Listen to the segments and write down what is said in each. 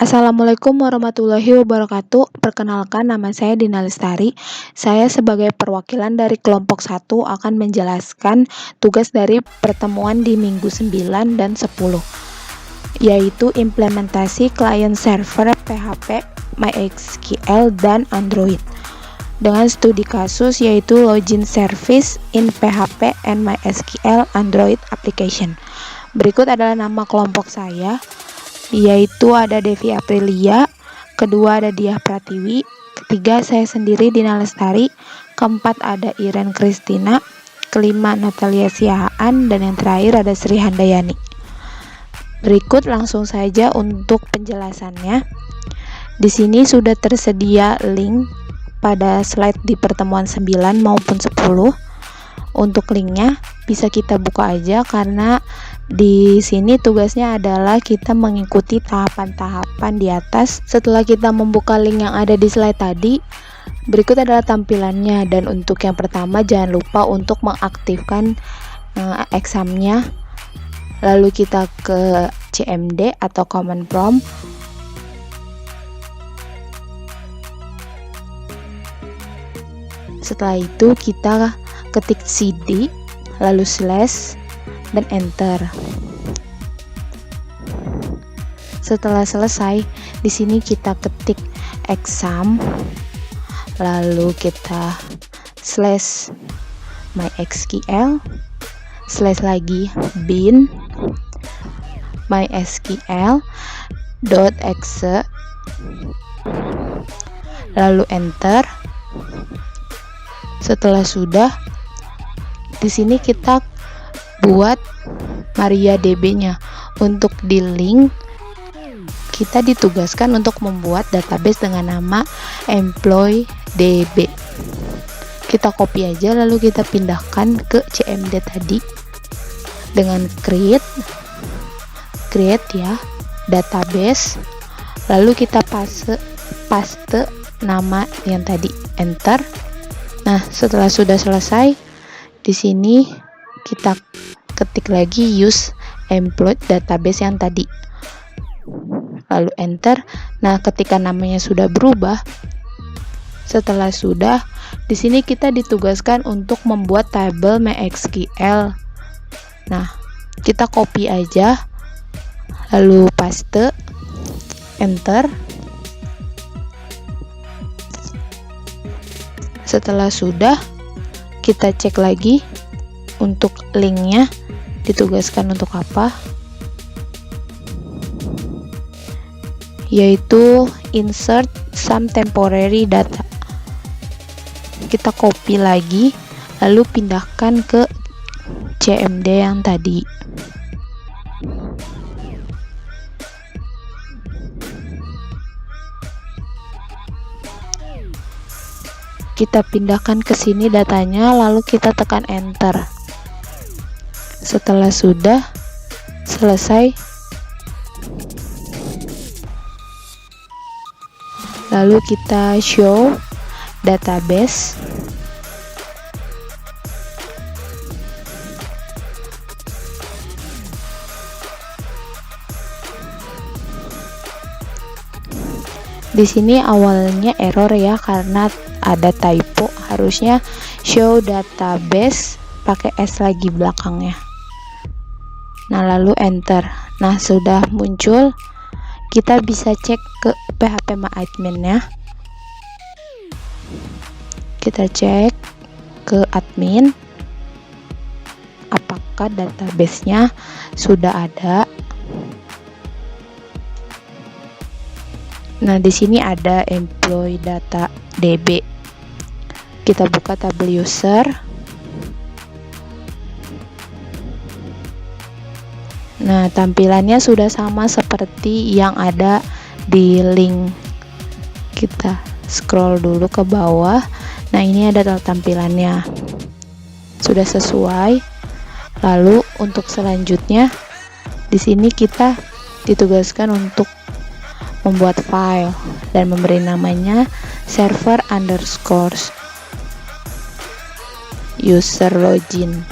Assalamualaikum warahmatullahi wabarakatuh. Perkenalkan, nama saya Dina Lestari. Saya sebagai perwakilan dari kelompok 1 akan menjelaskan tugas dari pertemuan di minggu 9 dan 10, yaitu implementasi client server PHP, MySQL, dan Android. Dengan studi kasus yaitu login service in PHP and MySQL Android application. Berikut adalah nama kelompok saya, yaitu ada Devi Aprilia, kedua ada Diah Pratiwi, ketiga saya sendiri Dina Lestari, keempat ada Iren Kristina, kelima Natalia Siahaan, dan yang terakhir ada Sri Handayani. Berikut langsung saja untuk penjelasannya. Di sini sudah tersedia link pada slide di pertemuan 9 maupun 10. Untuk linknya bisa kita buka aja, karena di sini tugasnya adalah kita mengikuti tahapan-tahapan di atas. Setelah kita membuka link yang ada di slide tadi, berikut adalah tampilannya. Dan untuk yang pertama, jangan lupa untuk mengaktifkan examnya. Lalu kita ke CMD atau command prompt. Setelah itu kita ketik cd, lalu slash, dan enter. Setelah selesai, di sini kita ketik exam, lalu kita slash MySQL, slash lagi bin MySQL.exe, lalu enter. Setelah sudah, di sini kita buat MariaDB-nya. Untuk di link, kita ditugaskan untuk membuat database dengan nama EmployeeDB. Kita copy aja, lalu kita pindahkan ke CMD tadi dengan create ya, database, lalu kita paste nama yang tadi, enter. Nah, setelah sudah selesai, di sini kita ketik lagi use employed database yang tadi, lalu enter. Nah, ketika namanya sudah berubah, setelah sudah, di sini kita ditugaskan untuk membuat tabel MySQL. Nah, kita copy aja, lalu paste, enter. Setelah sudah, kita cek lagi untuk linknya ditugaskan untuk apa, yaitu insert some temporary data. Kita copy lagi, lalu pindahkan ke CMD yang tadi. Kita pindahkan ke sini datanya, lalu kita tekan enter. Setelah sudah selesai, lalu kita show database. Di sini awalnya error ya, karena ada typo, harusnya show database pakai S lagi belakangnya. Nah, lalu enter. Nah, sudah muncul. Kita bisa cek ke phpMyAdmin ya. Kita cek ke admin, apakah database-nya sudah ada. Nah, di sini ada employee data DB. Kita buka tabel user. Nah, tampilannya sudah sama seperti yang ada di link. Kita scroll dulu ke bawah. Nah, ini ada tampilannya. Sudah sesuai. Lalu untuk selanjutnya, di sini kita ditugaskan untuk membuat file dan memberi namanya server underscore user login.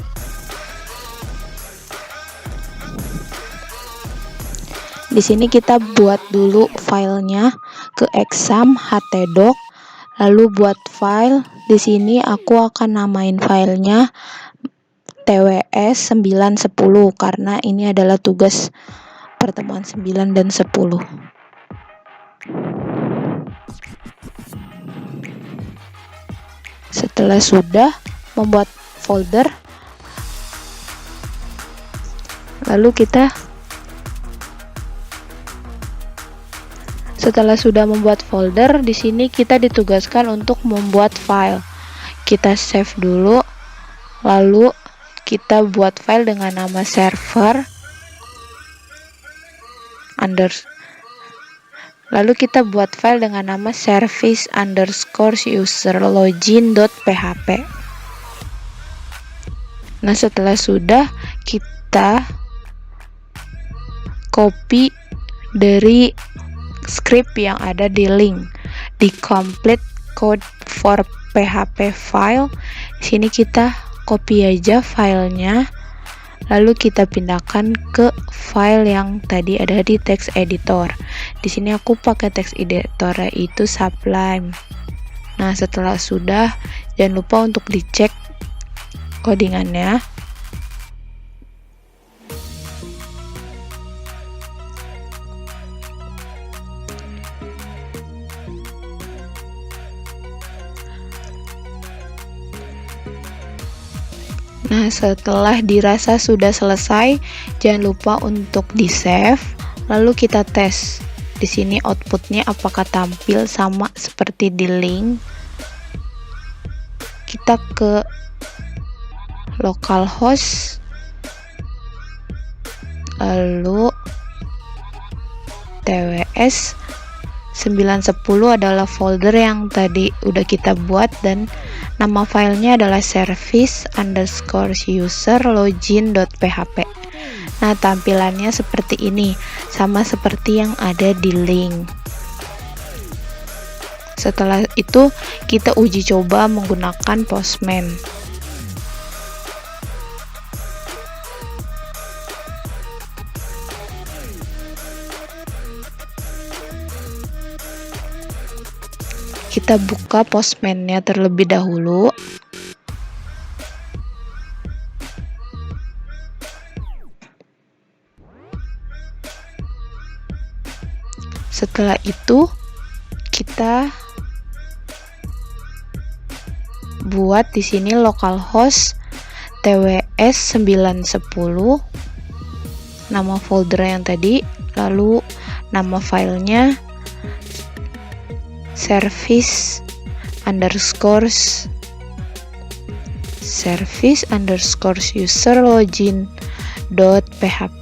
Di sini kita buat dulu filenya ke exam htdoc, lalu buat file. Di sini aku akan namain filenya TWS 910 karena ini adalah tugas pertemuan 9 dan 10. Setelah sudah membuat folder, lalu setelah sudah membuat folder, di sini kita ditugaskan untuk membuat file. Kita save dulu, lalu kita buat file dengan nama server lalu kita buat file dengan nama service_user login.php. Nah, setelah sudah, kita copy dari script yang ada di link di complete code for php file. Di sini kita copy aja filenya, lalu kita pindahkan ke file yang tadi ada di text editor. Di sini aku pakai text editor yaitu Sublime. Nah, setelah sudah, jangan lupa untuk dicek codingannya. Nah, setelah dirasa sudah selesai, jangan lupa untuk di-save, lalu kita tes. Di sini outputnya apakah tampil sama seperti di link. Kita ke localhost, lalu TWS 910 adalah folder yang tadi udah kita buat dan nama filenya adalah service_user login.php. Nah, tampilannya seperti ini, sama seperti yang ada di link. Setelah itu kita uji coba menggunakan Postman. Kita buka Postman-nya terlebih dahulu. Setelah itu kita buat di sini localhost TWS 910, nama folder yang tadi, lalu nama filenya service_user login.php.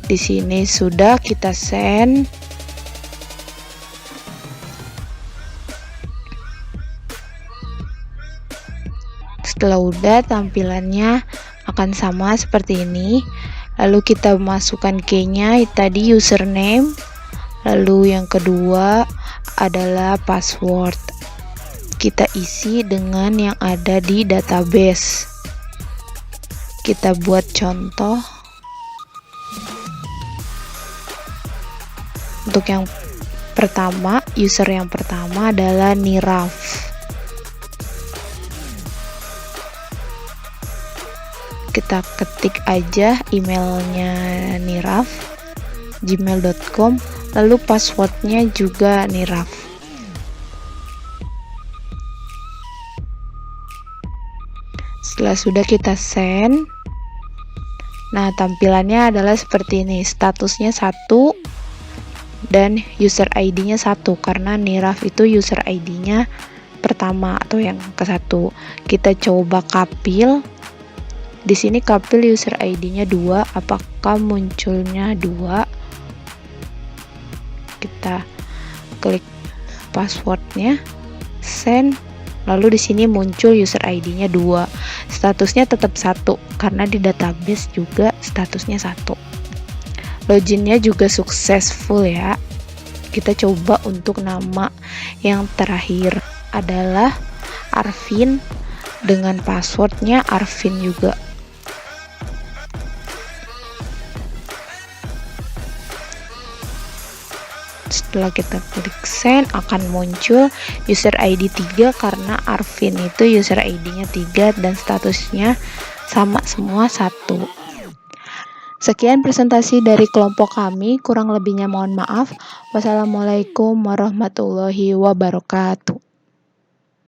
Di sini sudah kita send. Setelah udah, tampilannya akan sama seperti ini. Lalu kita masukkan key-nya tadi username. Lalu yang kedua adalah password. Kita isi dengan yang ada di database. Kita buat contoh. Untuk yang pertama, user yang pertama adalah Niraf. Kita ketik aja emailnya Niraf, gmail.com, lalu passwordnya juga Niraf. Setelah sudah kita send, nah tampilannya adalah seperti ini, statusnya 1 dan user ID-nya 1 karena Niraf itu user ID-nya pertama atau yang ke-1. Kita coba kapil. Di sini kapil user ID-nya 2, apakah munculnya 2? Kita klik passwordnya, send, lalu di sini muncul user ID-nya 2. Statusnya tetap 1 karena di database juga statusnya 1. Loginnya juga successful ya. Kita coba untuk nama yang terakhir adalah Arvin dengan passwordnya Arvin juga. Setelah kita klik send, akan muncul user ID 3 karena Arvin itu user ID-nya 3 dan statusnya sama semua 1. Sekian presentasi dari kelompok kami, kurang lebihnya mohon maaf. Wassalamualaikum warahmatullahi wabarakatuh.